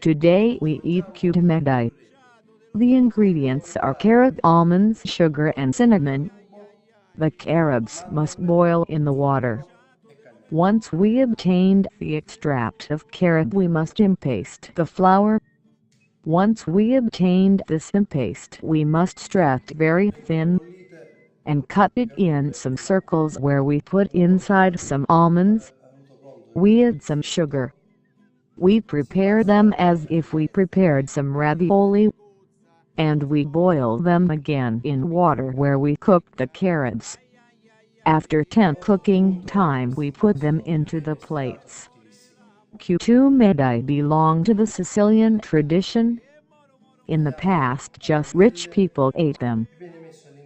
Today we eat cutimedai. The ingredients are carrot, almonds, sugar and cinnamon. The carrots must boil in the water. Once we obtained the extract of carrot, we must impaste the flour. Once we obtained this impaste, we must stretch very thin and cut it in some circles where we put inside some almonds. We add some sugar. We prepare them as if we prepared some ravioli, and we boil them again in water where we cooked the carrots. After 10 cooking time, we put them into the plates. Cutimedai belong to the Sicilian tradition. In the past, just rich people ate them.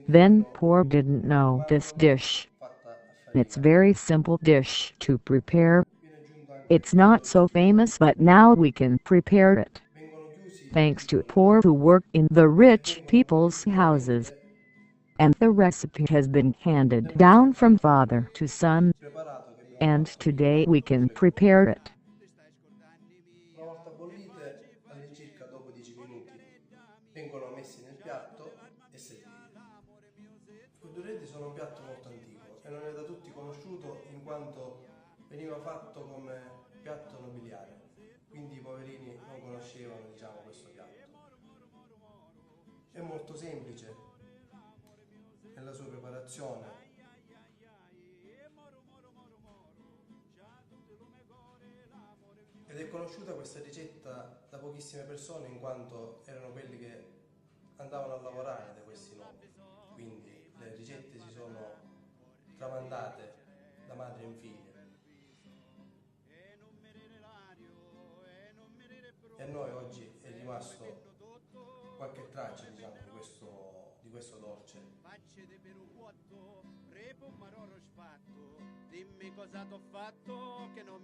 Then poor didn't know this dish. It's very simple dish to prepare. It's not so famous, but now we can prepare it, thanks to poor who work in the rich people's houses. And the recipe has been handed down from father to son, and today we can prepare it. Una volta bollite, all'incirca dopo 10 minuti, vengono messi nel piatto e serviti. I cotturetti sono un piatto molto antico e non è da tutti conosciuto in quanto veniva fatto come piatto nobiliare, quindi i poverini non conoscevano, diciamo, questo piatto. È molto semplice nella sua preparazione. Ed è conosciuta questa ricetta da pochissime persone in quanto erano quelli che andavano a lavorare da questi nomi, quindi le ricette si sono tramandate da madre in figlia. E a noi oggi è rimasto qualche traccia, diciamo, di questo dolce. Dimmi cosa t'ho fatto che non